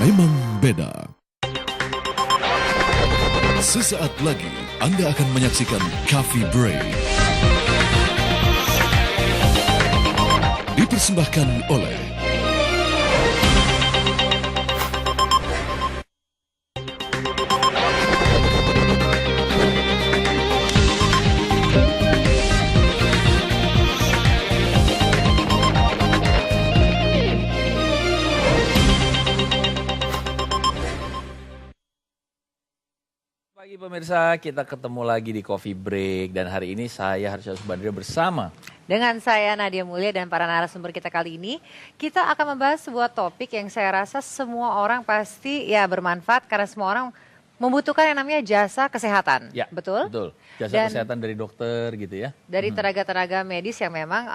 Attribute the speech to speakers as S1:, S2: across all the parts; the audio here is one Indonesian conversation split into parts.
S1: memang beda. Sesaat lagi Anda akan menyaksikan Coffee Break. Dipersembahkan oleh
S2: Pagi pemirsa, kita ketemu lagi di Coffee Break dan hari ini saya Harsha Subandrio bersama
S3: dengan saya Nadia Mulia dan para narasumber kita kali ini, kita akan membahas sebuah topik yang saya rasa semua orang pasti bermanfaat karena semua orang membutuhkan yang namanya jasa kesehatan.
S2: Ya,
S3: betul?
S2: Betul. Jasa kesehatan dari dokter gitu ya.
S3: Dari tenaga-tenaga medis yang memang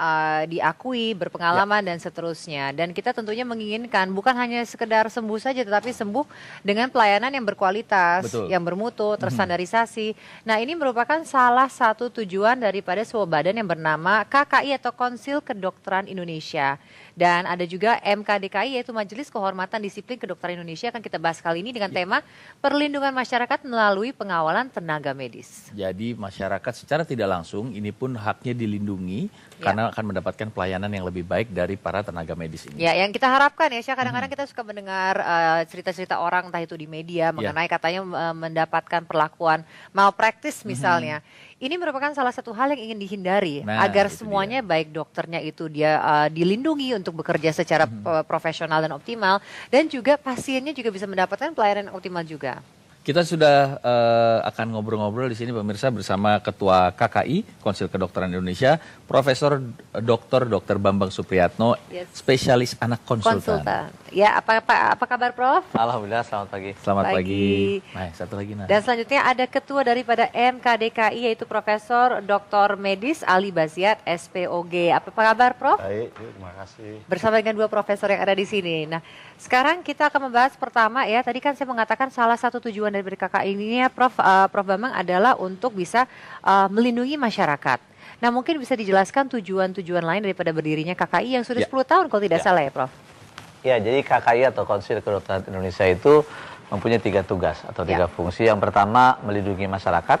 S3: diakui, berpengalaman dan seterusnya. Dan kita tentunya menginginkan bukan hanya sekedar sembuh saja tetapi sembuh dengan pelayanan yang berkualitas,
S2: Betul.
S3: yang bermutu, terstandarisasi. Nah, ini merupakan salah satu tujuan daripada sebuah badan yang bernama KKI atau Konsil Kedokteran Indonesia. Dan ada juga MKDKI yaitu Majelis Kehormatan Disiplin Kedokteran Indonesia, akan kita bahas kali ini dengan tema perlindungan masyarakat melalui pengawalan tenaga medis.
S2: Jadi masyarakat secara tidak langsung ini pun haknya dilindungi karena akan mendapatkan pelayanan yang lebih baik dari para tenaga medis ini.
S3: Ya, yang kita harapkan ya, Syah, kadang-kadang kita suka mendengar cerita-cerita orang entah itu di media mengenai katanya mendapatkan perlakuan malpraktis misalnya. Ini merupakan salah satu hal yang ingin dihindari agar semuanya baik dokternya itu dia dilindungi untuk bekerja secara profesional dan optimal dan juga pasiennya juga bisa mendapatkan pelayanan yang optimal juga.
S2: Kita sudah akan ngobrol-ngobrol di sini pemirsa bersama Ketua KKI Konsil Kedokteran Indonesia, Profesor Dr. Bambang Supriyatno, spesialis anak konsultan.
S3: Ya, apa kabar Prof?
S4: Alhamdulillah, selamat pagi.
S2: Selamat pagi. Nah, satu lagi
S3: Dan selanjutnya ada Ketua daripada MKDKI yaitu Profesor Dr. Medis Ali Baziat SPOG. Apa kabar Prof?
S4: Baik, terima kasih.
S3: Bersama dengan dua profesor yang ada di sini. Nah, sekarang kita akan membahas pertama ya. Tadi kan saya mengatakan salah satu tujuan dari KKI ini ya Prof Bambang adalah untuk bisa melindungi masyarakat. Nah, mungkin bisa dijelaskan tujuan-tujuan lain daripada berdirinya KKI yang sudah 10 tahun kalau tidak salah ya Prof?
S4: Ya, jadi KKI atau Konsil Kedokteran Indonesia itu mempunyai 3 tugas atau 3 fungsi. Yang pertama melindungi masyarakat,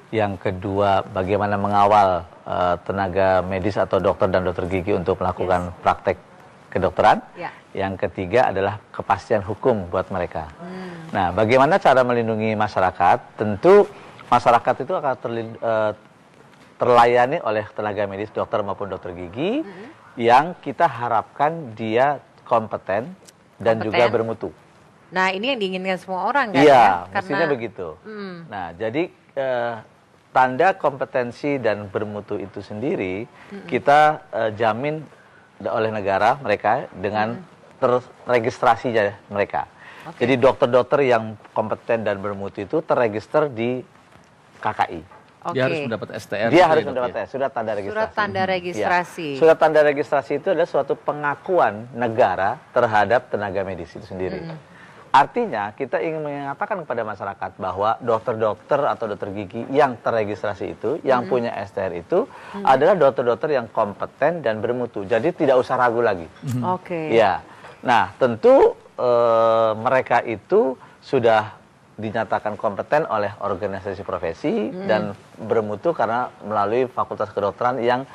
S4: yang kedua bagaimana mengawal tenaga medis atau dokter dan dokter gigi untuk melakukan praktek kedokteran. Yang ketiga adalah kepastian hukum buat mereka. Nah, bagaimana cara melindungi masyarakat? Tentu masyarakat itu akan terlayani oleh tenaga medis, dokter maupun dokter gigi yang kita harapkan dia kompeten dan juga bermutu.
S3: Nah, ini yang diinginkan semua orang kan
S4: ya? Iya,
S3: karena
S4: mestinya begitu. Nah, jadi tanda kompetensi dan bermutu itu sendiri kita jamin oleh negara mereka dengan terregistrasi mereka. Jadi dokter-dokter yang kompeten dan bermutu itu terregister di KKI.
S2: Dia harus mendapat STR.
S4: Dia harus mendapat surat tanda registrasi.
S3: Surat tanda registrasi.
S4: Ya. Surat tanda registrasi itu adalah suatu pengakuan negara terhadap tenaga medis itu sendiri. Artinya kita ingin mengatakan kepada masyarakat bahwa dokter-dokter atau dokter gigi yang terregistrasi itu, yang punya STR itu adalah dokter-dokter yang kompeten dan bermutu. Jadi tidak usah ragu lagi. Ya. Nah, tentu mereka itu sudah dinyatakan kompeten oleh organisasi profesi dan bermutu karena melalui Fakultas Kedokteran yang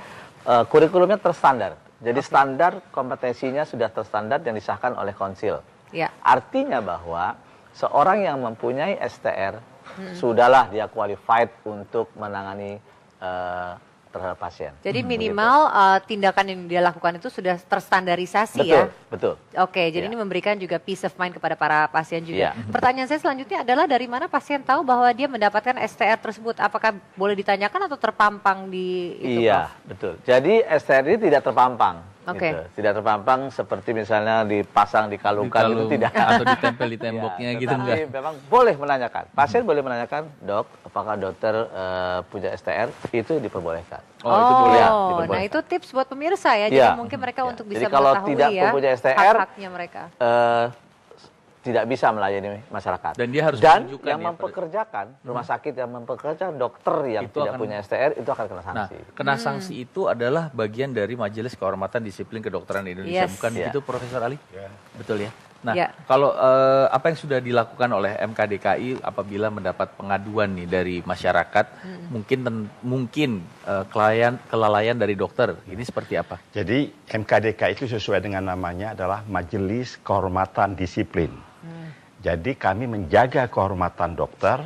S4: kurikulumnya terstandar. Jadi standar kompetensinya sudah terstandar yang disahkan oleh konsil. Artinya bahwa seorang yang mempunyai STR sudahlah dia qualified untuk menangani terhadap pasien.
S3: Jadi minimal tindakan yang dia lakukan itu sudah terstandarisasi ya?
S4: Betul.
S3: Oke, jadi ini memberikan juga peace of mind kepada para pasien juga. Pertanyaan saya selanjutnya adalah dari mana pasien tahu bahwa dia mendapatkan STR tersebut? Apakah boleh ditanyakan atau terpampang di itu?
S4: Iya, betul. Jadi STR ini tidak terpampang. Gitu. Tidak terpampang seperti misalnya dipasang di kalung-kalung itu tidak.
S2: Atau ditempel di temboknya gitu enggak?
S4: Memang boleh menanyakan. Pasien boleh menanyakan, dok, apakah dokter punya STR? Itu diperbolehkan.
S3: Itu boleh. Nah itu tips buat pemirsa ya. Jadi mungkin mereka untuk bisa
S4: jadi kalau
S3: mengetahui
S4: tidak mempunyai STR,
S3: hak-haknya mereka.
S4: Tidak bisa melayani masyarakat.
S2: Dan dia harus
S4: menunjukkan yang mempekerjakan rumah sakit yang mempekerjakan dokter yang tidak punya STR itu akan kena sanksi.
S2: Nah, kena sanksi itu adalah bagian dari Majelis Kehormatan Disiplin Kedokteran Indonesia, bukan begitu Profesor Ali? Betul ya? Nah, kalau apa yang sudah dilakukan oleh MKDKI apabila mendapat pengaduan nih dari masyarakat, mungkin kelalaian dari dokter, ini seperti apa?
S5: Jadi MKDKI itu sesuai dengan namanya adalah Majelis Kehormatan Disiplin. Jadi kami menjaga kehormatan dokter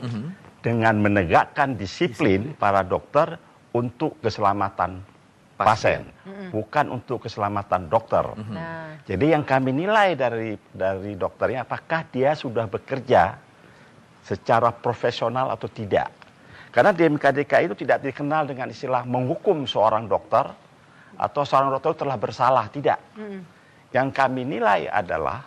S5: dengan menegakkan disiplin para dokter untuk keselamatan pasien, bukan untuk keselamatan dokter. Jadi yang kami nilai dari dokternya, apakah dia sudah bekerja secara profesional atau tidak. Karena di MKDKI itu tidak dikenal dengan istilah menghukum seorang dokter atau seorang dokter telah bersalah, tidak. Yang kami nilai adalah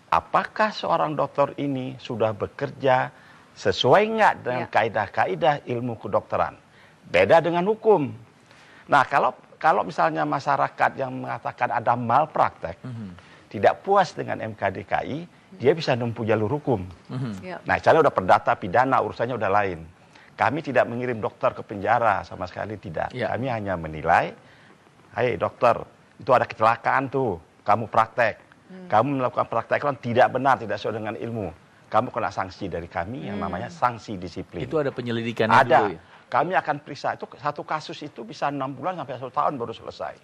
S5: apakah seorang dokter ini sudah bekerja sesuai nggak dengan kaidah-kaidah ilmu kedokteran. Beda dengan hukum. Nah, kalau misalnya masyarakat yang mengatakan ada malpraktek, tidak puas dengan MKDKI, dia bisa menempuh jalur hukum. Nah, misalnya udah perdata pidana, urusannya udah lain. Kami tidak mengirim dokter ke penjara, sama sekali tidak. Kami hanya menilai, hai dokter, itu ada kecelakaan tuh, kamu praktek. Kamu melakukan praktek yang tidak benar, tidak sesuai dengan ilmu. Kamu kena sanksi dari kami yang namanya sanksi disiplin.
S2: Itu ada penyelidikannya
S5: ada.
S2: dulu ya?
S5: Kami akan periksa, itu satu kasus itu bisa 6 bulan sampai 1 tahun baru selesai.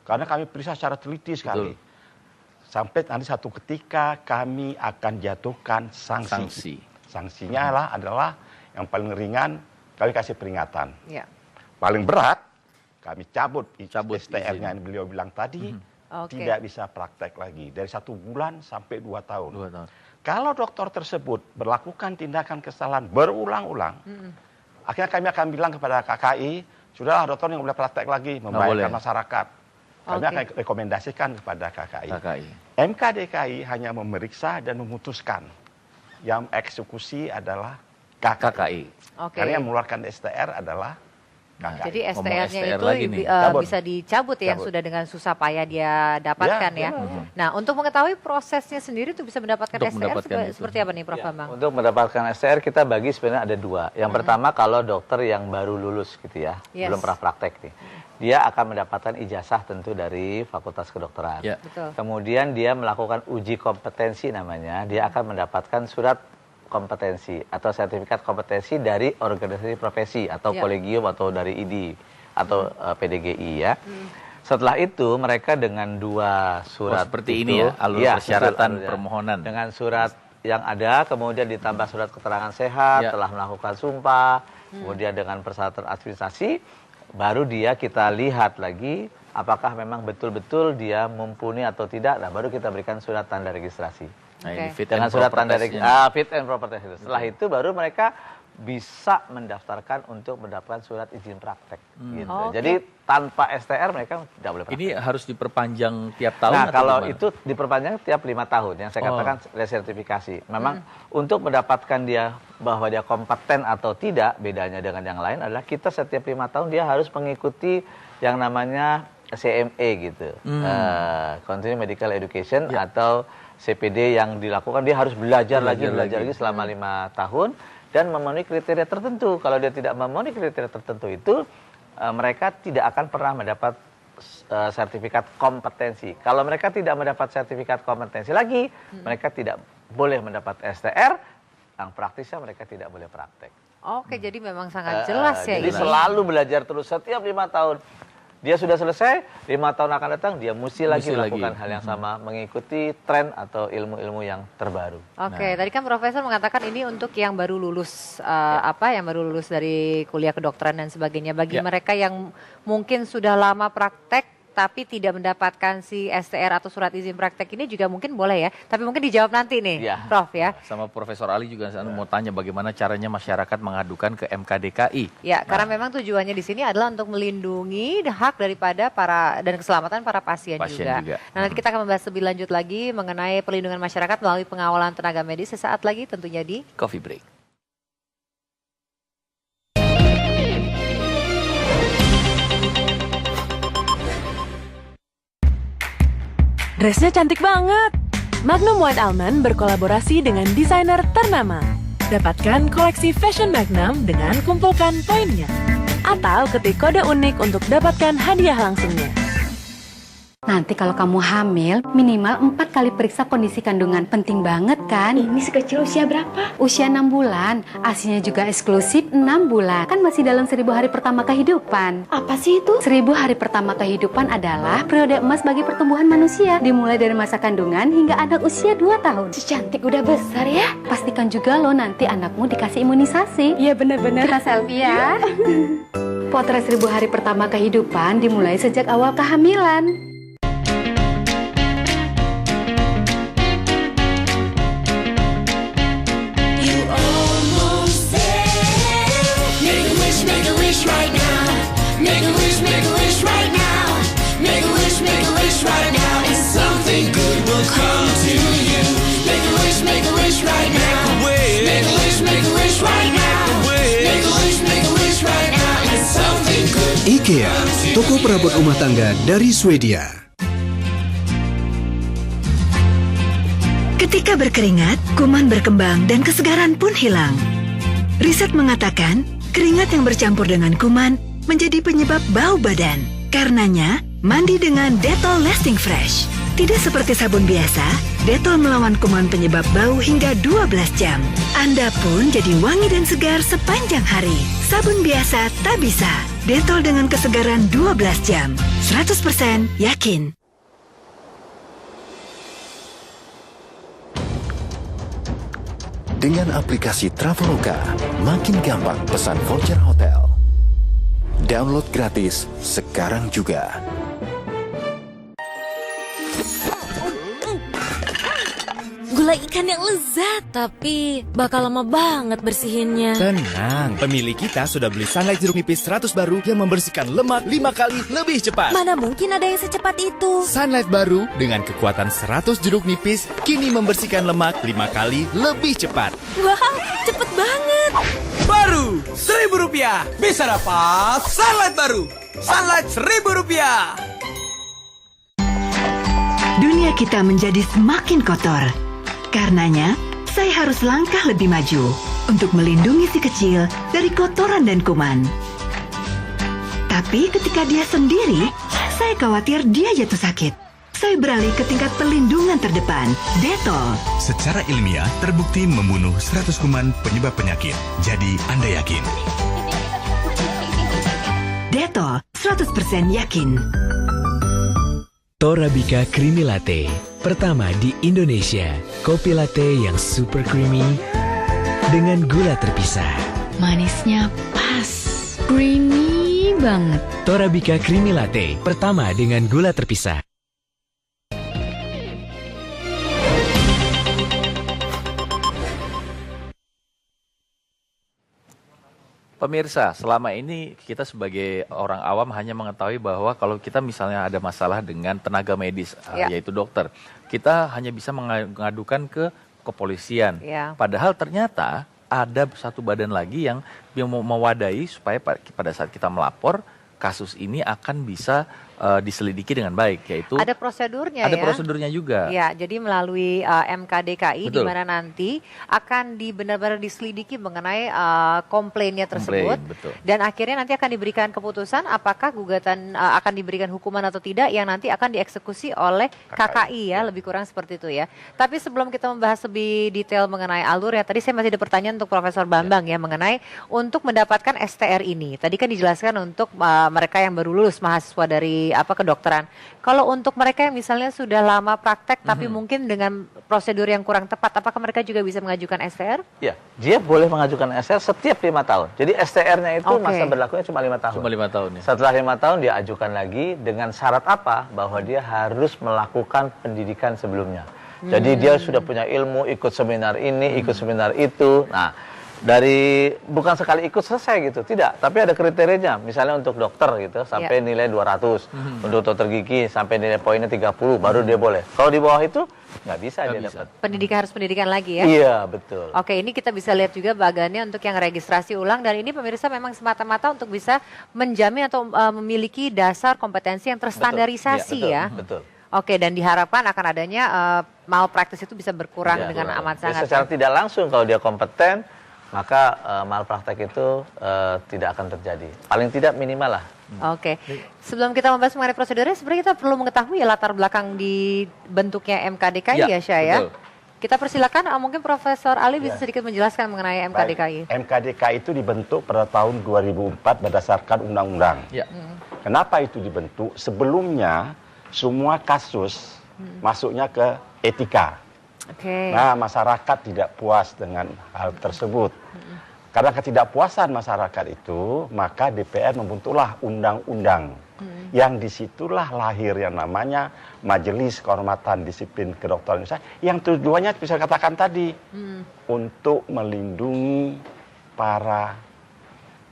S5: Karena kami periksa secara teliti sekali. Sampai nanti satu ketika kami akan jatuhkan sanksi. Sanksinya adalah yang paling ringan, kami kasih peringatan. Paling berat, kami cabut STR-nya yang beliau bilang tadi, tidak bisa praktek lagi. Dari 1 bulan sampai 2 tahun. Kalau dokter tersebut melakukan tindakan kesalahan berulang-ulang, akhirnya kami akan bilang kepada KKI, sudahlah dokter yang boleh praktek lagi, membahayakan masyarakat. Kami akan rekomendasikan kepada KKI. MKDKI hanya memeriksa dan memutuskan. Yang eksekusi adalah KKI. Karena yang mengeluarkan STR adalah KKI.
S3: Jadi STR-nya itu bisa dicabut ya, yang sudah dengan susah payah dia dapatkan ya. Nah, untuk mengetahui prosesnya sendiri itu bisa mendapatkan STR seperti apa nih Prof. Bambang?
S4: Untuk mendapatkan STR kita bagi sebenarnya ada 2. Yang pertama kalau dokter yang baru lulus gitu ya, belum pernah praktek nih. Dia akan mendapatkan ijazah tentu dari Fakultas Kedokteran. Kemudian dia melakukan uji kompetensi namanya, dia akan mendapatkan surat kompetensi atau sertifikat kompetensi dari organisasi profesi atau kolegium atau dari ID atau PDGI ya. Setelah itu mereka dengan 2 surat
S2: seperti ini ya, alur persyaratan permohonan.
S4: Dengan surat yang ada, kemudian ditambah surat keterangan sehat, telah melakukan sumpah, kemudian dengan persyaratan administrasi, baru kita lihat lagi apakah memang betul-betul dia mumpuni atau tidak. Nah, baru kita berikan surat tanda registrasi. Dengan surat tanda fit and proper test itu. Setelah itu baru mereka bisa mendaftarkan untuk mendapatkan surat izin praktek. Gitu. Jadi tanpa STR mereka tidak boleh praktek.
S2: Ini harus diperpanjang tiap tahun?
S4: Nah, kalau itu diperpanjang tiap 5 tahun. Yang saya katakan resertifikasi. Memang untuk mendapatkan dia bahwa dia kompeten atau tidak, bedanya dengan yang lain adalah kita setiap 5 tahun dia harus mengikuti yang namanya CME gitu. Continuing Medical Education atau CPD yang dilakukan, dia harus belajar lagi selama 5 tahun dan memenuhi kriteria tertentu. Kalau dia tidak memenuhi kriteria tertentu itu, mereka tidak akan pernah mendapat sertifikat kompetensi. Kalau mereka tidak mendapat sertifikat kompetensi lagi, mereka tidak boleh mendapat STR, yang praktisnya mereka tidak boleh praktek.
S3: Jadi memang sangat jelas ya.
S4: Jadi selalu belajar terus setiap 5 tahun. Dia sudah selesai, 5 tahun akan datang, dia mesti lagi melakukan hal yang sama, mengikuti tren atau ilmu-ilmu yang terbaru.
S3: Tadi kan Profesor mengatakan ini untuk yang baru lulus, yang baru lulus dari kuliah kedokteran dan sebagainya. Bagi mereka yang mungkin sudah lama praktek, tapi tidak mendapatkan si STR atau surat izin praktek ini juga mungkin boleh ya. Tapi mungkin dijawab nanti nih, Prof ya.
S2: Sama Profesor Ali juga mau tanya bagaimana caranya masyarakat mengadukan ke MKDKI.
S3: Karena memang tujuannya di sini adalah untuk melindungi hak daripada dan keselamatan para pasien juga. Nah, nanti kita akan membahas lebih lanjut lagi mengenai perlindungan masyarakat melalui pengawalan tenaga medis sesaat lagi tentunya di
S2: Coffee Break.
S6: Dressnya cantik banget. Magnum White Almond berkolaborasi dengan desainer ternama. Dapatkan koleksi fashion Magnum dengan kumpulkan poinnya. Atau ketik kode unik untuk dapatkan hadiah langsungnya.
S7: Nanti kalau kamu hamil, minimal 4 kali periksa kondisi kandungan. Penting banget kan?
S8: Ini sekecil usia berapa?
S7: Usia 6 bulan. Asinya juga eksklusif 6 bulan. Kan masih dalam 1000 hari pertama kehidupan.
S8: Apa sih itu?
S7: 1000 hari pertama kehidupan adalah periode emas bagi pertumbuhan manusia. Dimulai dari masa kandungan hingga anak usia 2 tahun.
S8: Si cantik udah besar ya?
S7: Pastikan juga lo nanti anakmu dikasih imunisasi.
S8: Iya bener-bener.
S7: Kita selfie ya. Potret 1000 hari pertama kehidupan dimulai sejak awal kehamilan.
S9: IKEA, toko perabot rumah tangga dari Swedia.
S10: Ketika berkeringat, kuman berkembang dan kesegaran pun hilang. Riset mengatakan, keringat yang bercampur dengan kuman menjadi penyebab bau badan. Karenanya, mandi dengan Dettol Lasting Fresh. Tidak seperti sabun biasa, Dettol melawan kuman penyebab bau hingga 12 jam. Anda pun jadi wangi dan segar sepanjang hari. Sabun biasa tak bisa. Dettol dengan kesegaran 12 jam. 100% yakin.
S9: Dengan aplikasi Traveloka, makin gampang pesan voucher hotel. Download gratis sekarang juga.
S11: Gulai ikan yang lezat, tapi bakal lama banget bersihinnya.
S12: Tenang, pemilik kita sudah beli Sunlight jeruk nipis 100 baru yang membersihkan lemak 5 kali lebih cepat.
S11: Mana mungkin ada yang secepat itu?
S12: Sunlight baru dengan kekuatan 100 jeruk nipis kini membersihkan lemak 5 kali lebih cepat.
S11: Wow, cepet banget.
S13: Baru Rp1.000 bisa dapat Sunlight baru. Sunlight Rp1.000.
S10: Dunia kita menjadi semakin kotor. Karenanya, saya harus langkah lebih maju untuk melindungi si kecil dari kotoran dan kuman. Tapi ketika dia sendiri, saya khawatir dia jatuh sakit. Saya beralih ke tingkat perlindungan terdepan, Dettol.
S14: Secara ilmiah, terbukti membunuh 100 kuman penyebab penyakit. Jadi, Anda yakin?
S10: Dettol, 100% yakin.
S15: Torabika Creamy Latte, pertama di Indonesia. Kopi latte yang super creamy dengan gula terpisah.
S8: Manisnya pas, creamy banget.
S15: Torabika Creamy Latte, pertama dengan gula terpisah.
S2: Pemirsa, selama ini kita sebagai orang awam hanya mengetahui bahwa kalau kita misalnya ada masalah dengan tenaga medis, yaitu dokter, kita hanya bisa mengadukan ke kepolisian. Padahal ternyata ada satu badan lagi yang mewadahi supaya pada saat kita melapor, kasus ini akan bisa diselidiki dengan baik, yaitu
S3: ada prosedurnya.
S2: Ada prosedurnya juga.
S3: Ya, jadi melalui MKDKI di mana nanti akan benar-benar diselidiki mengenai komplainnya tersebut. Dan akhirnya nanti akan diberikan keputusan apakah gugatan akan diberikan hukuman atau tidak yang nanti akan dieksekusi oleh KKI ya, lebih kurang seperti itu ya. Tapi sebelum kita membahas lebih detail mengenai alurnya, tadi saya masih ada pertanyaan untuk Profesor Bambang ya mengenai untuk mendapatkan STR ini. Tadi kan dijelaskan untuk mereka yang baru lulus mahasiswa dari kedokteran. Kalau untuk mereka yang misalnya sudah lama praktek tapi mungkin dengan prosedur yang kurang tepat, apakah mereka juga bisa mengajukan STR?
S4: Ya, dia boleh mengajukan STR setiap 5 tahun. Jadi STR-nya itu masa berlakunya cuma 5 tahun.
S2: Cuma 5 tahun ya.
S4: Setelah 5 tahun dia ajukan lagi dengan syarat apa? Bahwa dia harus melakukan pendidikan sebelumnya. Jadi dia sudah punya ilmu, ikut seminar ini, ikut seminar itu. Nah, dari bukan sekali ikut selesai gitu, tidak, tapi ada kriterianya. Misalnya untuk dokter gitu sampai nilai 200, untuk dokter gigi sampai nilai poinnya 30 baru dia boleh. Kalau di bawah itu nggak bisa dia dapat.
S3: Pendidikan harus pendidikan lagi ya?
S4: Iya, betul.
S3: Oke, ini kita bisa lihat juga bagannya untuk yang registrasi ulang, dan ini pemirsa memang semata-mata untuk bisa menjamin atau memiliki dasar kompetensi yang terstandarisasi ya.
S4: Betul.
S3: Oke, dan diharapkan akan adanya malpraktis itu bisa berkurang dengan amat sangat.
S4: Secara tidak langsung kalau dia kompeten, maka malpraktek itu tidak akan terjadi. Paling tidak minimal lah
S3: Oke. Sebelum kita membahas mengenai prosedurnya, sebenarnya kita perlu mengetahui ya latar belakang dibentuknya MKDKI ya, Syah ya. Kita persilakan, mungkin Profesor Ali bisa sedikit menjelaskan mengenai MKDKI.
S5: MKDKI itu dibentuk pada tahun 2004 berdasarkan undang-undang. Kenapa itu dibentuk? Sebelumnya semua kasus masuknya ke etika. Nah, masyarakat tidak puas dengan hal tersebut. Karena ketidakpuasan masyarakat itu, maka DPR membentuklah undang-undang. Yang disitulah lahir yang namanya Majelis Kehormatan Disiplin Kedokteran Indonesia, yang tujuannya bisa katakan tadi, untuk melindungi para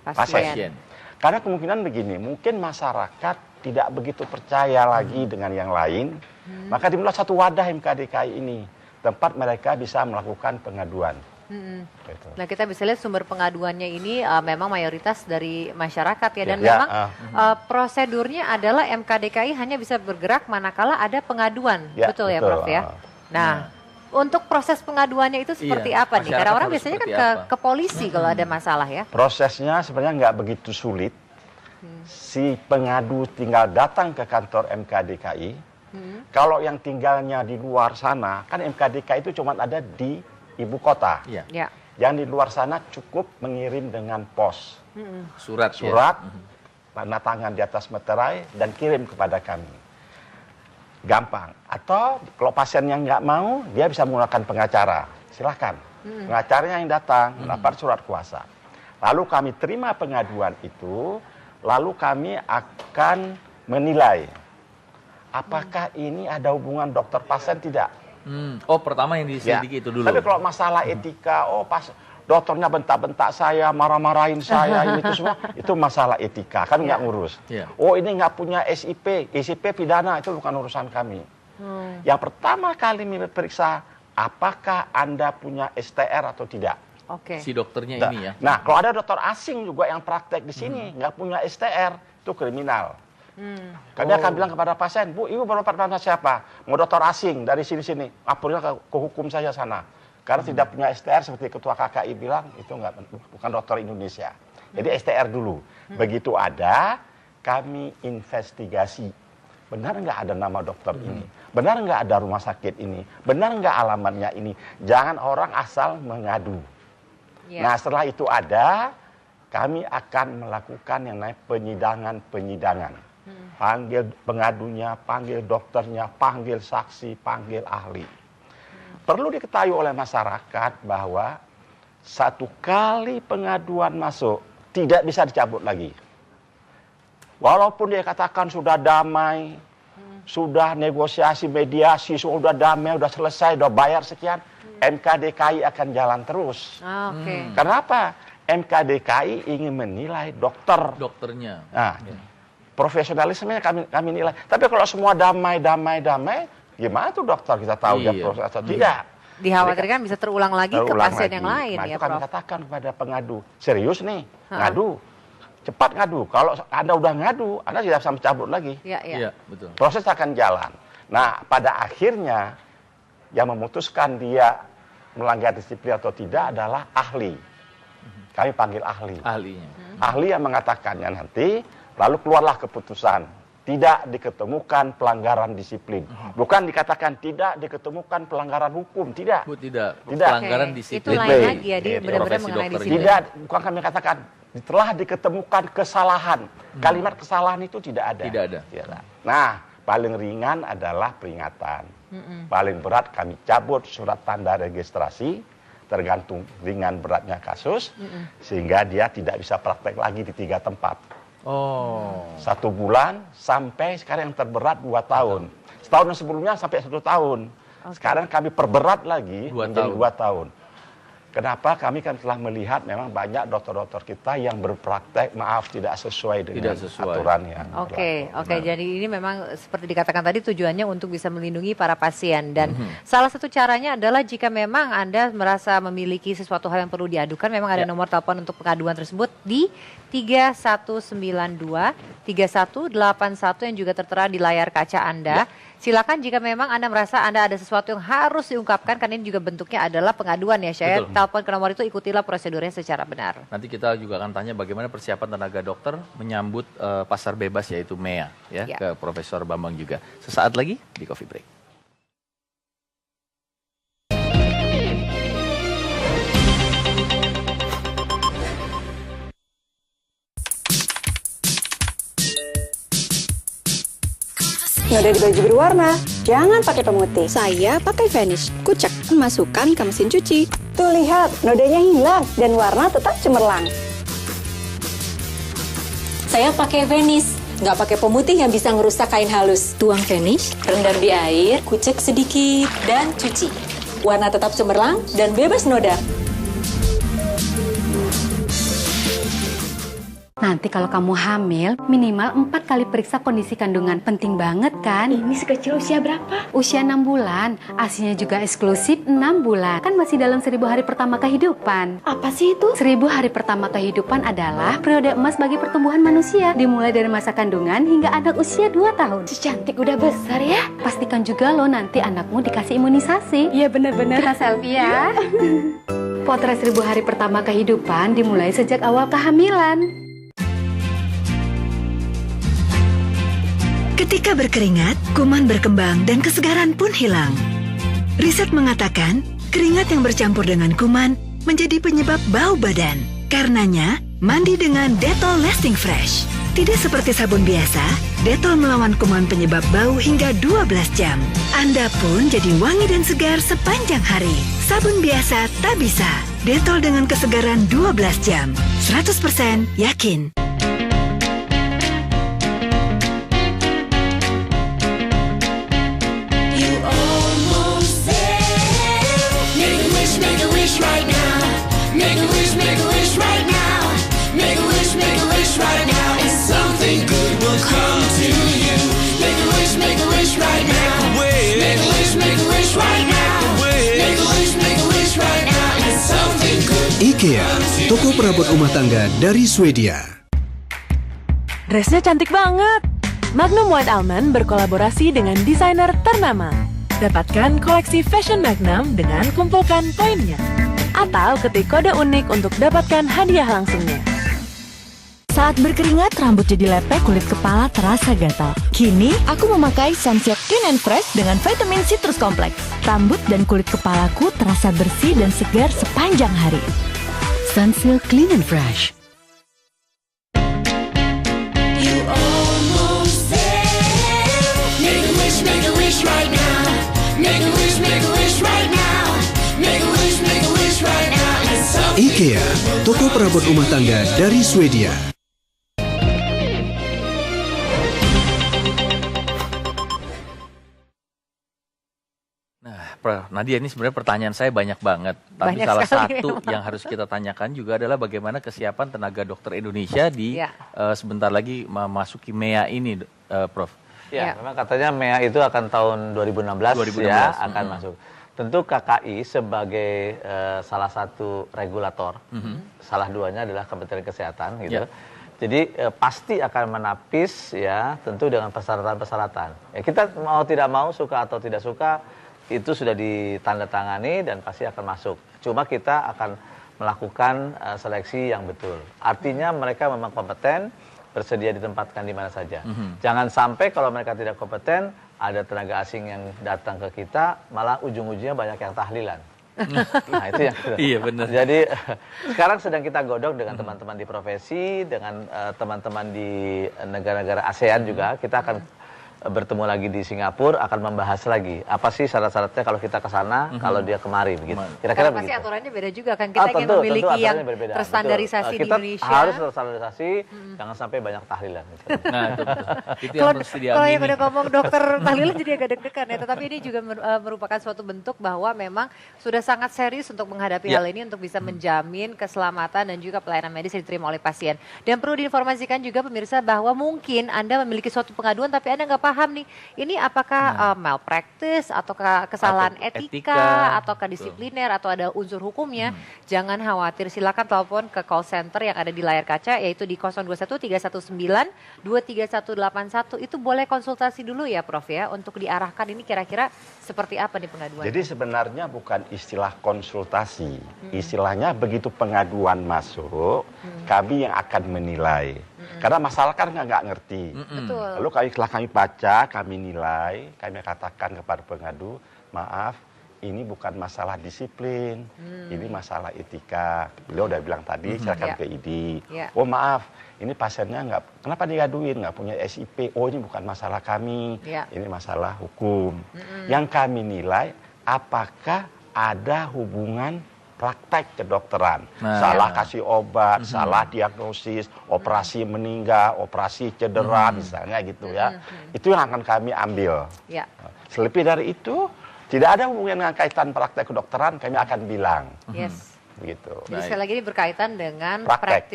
S5: pasien. Karena kemungkinan begini, mungkin masyarakat tidak begitu percaya lagi dengan yang lain, maka dimulai satu wadah MKDKI ini, tempat mereka bisa melakukan pengaduan. Nah, kita bisa lihat sumber pengaduannya ini memang mayoritas dari masyarakat ya, dan memang
S3: prosedurnya adalah MKDKI hanya bisa bergerak manakala ada pengaduan, betul ya Prof ya? Nah, untuk proses pengaduannya itu seperti apa nih? Karena orang biasanya kan ke polisi kalau ada masalah ya.
S5: Prosesnya sebenarnya nggak begitu sulit. Si pengadu tinggal datang ke kantor MKDKI. Kalau yang tinggalnya di luar sana, kan MKDKI itu cuma ada di ibu kota. Yang di luar sana cukup mengirim dengan pos. Surat, tanda tangan di atas meterai dan kirim kepada kami. Gampang. Atau kalau pasien yang nggak mau, dia bisa menggunakan pengacara. Silahkan. Pengacaranya yang datang, mendapat surat kuasa. Lalu kami terima pengaduan itu, lalu kami akan menilai apakah ini ada hubungan dokter pasien tidak.
S2: Oh, pertama yang diselidiki itu dulu.
S5: Tapi kalau masalah etika, dokternya bentak-bentak saya, marah-marahin saya, ini itu semua, itu masalah etika, kan nggak ngurus. Oh, ini nggak punya SIP pidana, itu bukan urusan kami. Yang pertama kali kami periksa, apakah Anda punya STR atau tidak.
S2: Si dokternya ini ya.
S5: Nah, kalau ada dokter asing juga yang praktek di sini, nggak punya STR, itu kriminal. Karena dia akan bilang kepada pasien, Bu, ibu berobat pada siapa? Mau dokter asing dari sini-sini, lapornya ke hukum saja sana. Karena tidak punya STR seperti ketua KKI bilang, itu bukan dokter Indonesia. Jadi STR dulu. Begitu ada, kami investigasi. Benar nggak ada nama dokter ini? Benar nggak ada rumah sakit ini? Benar nggak alamatnya ini? Jangan orang asal mengadu. Nah, setelah itu ada, kami akan melakukan yang namanya penyidangan. Panggil pengadunya, panggil dokternya, panggil saksi, panggil ahli. Perlu diketahui oleh masyarakat bahwa satu kali pengaduan masuk, tidak bisa dicabut lagi. Walaupun dia katakan sudah damai, sudah negosiasi, mediasi, sudah damai, sudah selesai, sudah bayar sekian, MKDKI akan jalan terus. Kenapa? MKDKI ingin menilai dokternya. Nah, profesionalismenya kami nilai. Tapi kalau semua damai, gimana tuh dokter kita tahu dia proses atau tidak?
S3: Dikhawatirkan bisa terulang lagi ke pasien yang lain
S5: ya,
S3: Prof.
S5: Kami katakan kepada pengadu, serius nih, ngadu, cepat ngadu. Kalau Anda udah ngadu, Anda tidak bisa mencabut lagi.
S2: Iya, betul.
S5: Proses akan jalan. Nah, pada akhirnya yang memutuskan dia melanggar disiplin atau tidak adalah ahli. Kami panggil ahli. Ahli yang mengatakannya nanti. Lalu keluarlah keputusan, tidak diketemukan pelanggaran disiplin. Bukan dikatakan tidak diketemukan pelanggaran hukum, tidak.
S2: Pelanggaran disiplin.
S3: Itu lain lagi ya, dia benar-benar mengenai disiplin.
S5: Tidak, bukan kami katakan, telah diketemukan kesalahan. Kalimat kesalahan itu tidak ada. Nah, paling ringan adalah peringatan. Paling berat kami cabut surat tanda registrasi, tergantung ringan beratnya kasus, sehingga dia tidak bisa praktek lagi di 3 tempat. 1 bulan sampai sekarang yang terberat 2 tahun. Setahun yang sebelumnya sampai 1 tahun. Sekarang kami perberat lagi menjadi 2 tahun. Kenapa? Kami kan telah melihat memang banyak dokter-dokter kita yang berpraktek tidak sesuai dengan aturan yang
S3: Oke. Jadi ini memang seperti dikatakan tadi tujuannya untuk bisa melindungi para pasien, dan salah satu caranya adalah jika memang Anda merasa memiliki sesuatu hal yang perlu diadukan, memang ada nomor telepon untuk pengaduan tersebut di 3192 3181 yang juga tertera di layar kaca Anda. silakan jika memang Anda merasa Anda ada sesuatu yang harus diungkapkan, karena ini juga bentuknya adalah pengaduan ya Syed. Telepon ke nomor itu, ikutilah prosedurnya secara benar.
S2: Nanti kita juga akan tanya bagaimana persiapan tenaga dokter menyambut pasar bebas yaitu MEA ya, ke Profesor Bambang juga. Sesaat lagi di Coffee Break.
S16: Noda di baju berwarna, jangan pakai pemutih. Saya pakai Vanish, kucek, masukkan ke mesin cuci. Tuh lihat, nodanya hilang dan warna tetap cemerlang. Saya pakai Vanish, nggak pakai pemutih yang bisa ngerusak kain halus. Tuang Vanish, rendam di air, kucek sedikit, dan cuci. Warna tetap cemerlang dan bebas noda. Nanti kalau kamu hamil, minimal 4 kali periksa kondisi kandungan. Penting banget kan? Ini sekecil usia berapa? Usia 6 bulan. Asinya juga eksklusif 6 bulan. Kan masih dalam 1000 hari pertama kehidupan. Apa sih itu? 1000 hari pertama kehidupan adalah periode emas bagi pertumbuhan manusia. Dimulai dari masa kandungan hingga anak usia 2 tahun. Si cantik udah besar ya? Pastikan juga lo nanti anakmu dikasih imunisasi. Iya bener-bener. Kita selfie ya. Potret 1000 hari pertama kehidupan dimulai sejak awal kehamilan.
S10: Ketika berkeringat, kuman berkembang dan kesegaran pun hilang. Riset mengatakan, keringat yang bercampur dengan kuman menjadi penyebab bau badan. Karenanya, mandi dengan Dettol Lasting Fresh. Tidak seperti sabun biasa, Dettol melawan kuman penyebab bau hingga 12 jam. Anda pun jadi wangi dan segar sepanjang hari. Sabun biasa tak bisa. Dettol dengan kesegaran 12 jam. 100% yakin.
S17: Right now, make a wish right now, make a wish right now, and something good will come to you. Make a wish right now, make a wish right now, make a wish right now, and something good.
S18: IKEA, toko perabot rumah tangga dari Swedia.
S6: Dressnya cantik banget. Magnum White Almond berkolaborasi dengan desainer ternama. Dapatkan koleksi Fashion Magnum dengan kumpulkan poinnya. Atau ketik kode unik untuk dapatkan hadiah langsungnya.
S19: Saat berkeringat, rambut jadi lepek, kulit kepala terasa gatal. Kini, aku memakai Sunsilk Clean and Fresh dengan vitamin Citrus Complex. Rambut dan kulit kepalaku terasa bersih dan segar sepanjang hari. Sunsilk Clean and Fresh.
S17: You almost there. Make a wish right now. Make a wish right now. Make a wish right now. And something
S18: IKEA, toko perabot rumah tangga dari Swedia.
S2: Nah, Nadia, ini sebenarnya pertanyaan saya banyak banget. Tapi
S3: Banyak
S2: salah
S3: sekali,
S2: satu yang harus kita tanyakan juga adalah bagaimana kesiapan tenaga dokter Indonesia di sebentar lagi memasuki MEA ini, Prof.
S4: Ya, memang katanya MEA itu akan tahun 2016 ya akan masuk. Tentu KKI sebagai salah satu regulator, salah duanya adalah Kementerian Kesehatan gitu. Jadi pasti akan menapis ya, tentu dengan persyaratan-persyaratan. Ya, kita mau tidak mau, suka atau tidak suka, itu sudah ditandatangani dan pasti akan masuk. Cuma kita akan melakukan seleksi yang betul. Artinya mereka memang kompeten, bersedia ditempatkan di mana saja. Jangan sampai kalau mereka tidak kompeten, ada tenaga asing yang datang ke kita, malah ujung-ujungnya banyak yang tahlilan. Nah itu yang
S2: iya benar.
S4: Jadi sekarang sedang kita godok dengan teman-teman di profesi, dengan teman-teman di negara-negara ASEAN juga. Kita akan bertemu lagi di Singapura, akan membahas lagi apa sih syarat-syaratnya kalau kita ke sana, kalau dia kemari begitu. Kira-kira
S3: pasti
S4: begitu.
S3: aturannya beda juga kan, kita ingin memiliki yang terstandarisasi di Indonesia.
S4: Kita harus terstandarisasi, jangan sampai banyak tahlilan. Gitu.
S2: Nah itu yang harus diamini.
S3: Kalau yang udah ngomong dokter tahlilan jadi agak deg-degan ya, tetapi ini juga merupakan suatu bentuk bahwa memang sudah sangat serius untuk menghadapi hal ini, untuk bisa menjamin keselamatan dan juga pelayanan medis yang diterima oleh pasien. Dan perlu diinformasikan juga pemirsa bahwa mungkin Anda memiliki suatu pengaduan tapi Anda nggak paham paham nih, ini apakah malpractice atau kesalahan etika atau disipliner atau ada unsur hukumnya? Jangan khawatir, silakan telepon ke call center yang ada di layar kaca yaitu di 021-319-23181. Itu boleh konsultasi dulu ya Prof ya untuk diarahkan ini kira-kira seperti apa nih pengaduan.
S5: Jadi sebenarnya bukan istilah konsultasi, istilahnya begitu pengaduan masuk, kami yang akan menilai. Karena masalah kan nggak ngerti. Lalu kami baca, kami nilai, kami katakan kepada pengadu, maaf, ini bukan masalah disiplin, ini masalah etika. Beliau udah bilang tadi, silakan ke ID. Oh maaf, ini pasiennya kenapa digaduin, nggak punya SIP. Oh ini bukan masalah kami, ini masalah hukum. Yang kami nilai, apakah ada hubungan praktek kedokteran, salah kasih obat, salah diagnosis, operasi meninggal, operasi cedera, misalnya gitu ya. Itu yang akan kami ambil. Selebih dari itu, tidak ada hubungan dengan kaitan praktek kedokteran, kami akan bilang. Begitu.
S3: Jadi sekali lagi ini berkaitan dengan praktek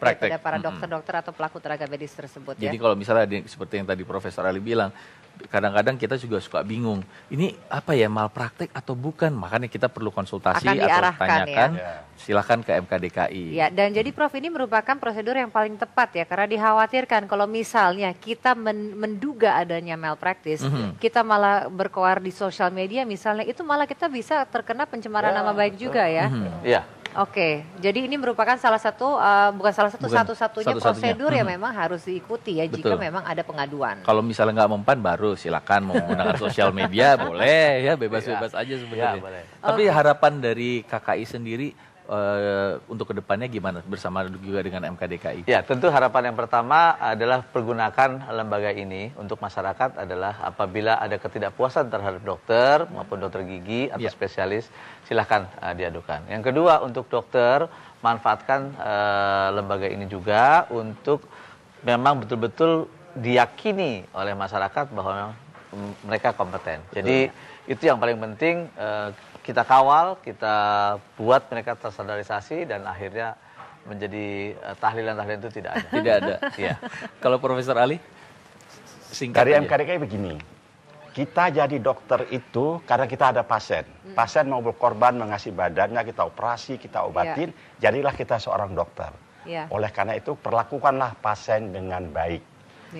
S3: daripada para dokter-dokter atau pelaku tenaga medis tersebut.
S2: Jadi kalau misalnya seperti yang tadi Profesor Ali bilang, kadang-kadang kita juga suka bingung, ini apa ya malpraktek atau bukan? Makanya kita perlu konsultasi atau tanyakan, silakan ke MKDKI.
S3: Ya, dan jadi Prof ini merupakan prosedur yang paling tepat ya, karena dikhawatirkan kalau misalnya kita menduga adanya malpraktis, kita malah berkoar di sosial media misalnya, itu malah kita bisa terkena pencemaran nama baik juga ya.
S4: Iya.
S3: Oke, jadi ini merupakan salah satu, satu-satunya prosedur yang memang harus diikuti ya jika memang ada pengaduan.
S2: Kalau misalnya nggak mempan baru silakan mau menggunakan sosial media boleh ya, bebas-bebas aja sebenarnya. Tapi harapan dari KKI sendiri untuk kedepannya gimana bersama juga dengan MKDKI?
S4: Ya, tentu harapan yang pertama adalah pergunakan lembaga ini untuk masyarakat adalah apabila ada ketidakpuasan terhadap dokter maupun dokter gigi atau spesialis, silahkan diadukan. Yang kedua untuk dokter, manfaatkan lembaga ini juga untuk memang betul-betul diyakini oleh masyarakat bahwa mereka kompeten. Jadi itu yang paling penting, kita kawal, kita buat mereka terstandarisasi dan akhirnya menjadi tahlilan-tahlilan itu tidak ada.
S2: Tidak ada.
S4: Iya.
S2: Kalau Profesor Ali, singkat
S5: dari
S2: aja.
S5: MKDKI begini, kita jadi dokter itu karena kita ada pasien. Pasien mau berkorban mengasih badannya, kita operasi, kita obatin, jadilah kita seorang dokter. Oleh karena itu perlakukanlah pasien dengan baik,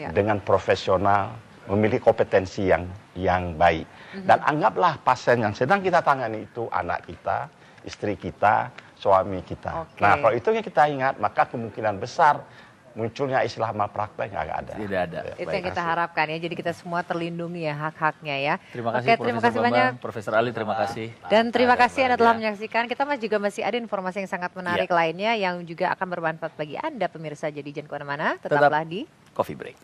S5: dengan profesional, memiliki kompetensi yang baik. Dan anggaplah pasien yang sedang kita tangani itu anak kita, istri kita, suami kita. Nah kalau itu yang kita ingat, maka kemungkinan besar munculnya istilah malpraktek nggak ada.
S2: Tidak ada.
S3: Itu yang kita harapkan ya, jadi kita semua terlindungi ya hak-haknya ya.
S2: Terima kasih
S3: terima
S2: Profesor
S3: kasih
S2: Bambang,
S3: banyak.
S2: Profesor Ali terima kasih.
S3: Dan terima kasih Anda telah menyaksikan. Kita juga masih ada informasi yang sangat menarik lainnya yang juga akan bermanfaat bagi Anda pemirsa. Jadi jangan kemana-mana, tetaplah di
S2: Coffee Break.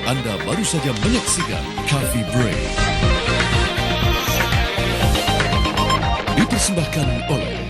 S1: Anda baru saja menyaksikan Coffee Break. Dipersembahkan oleh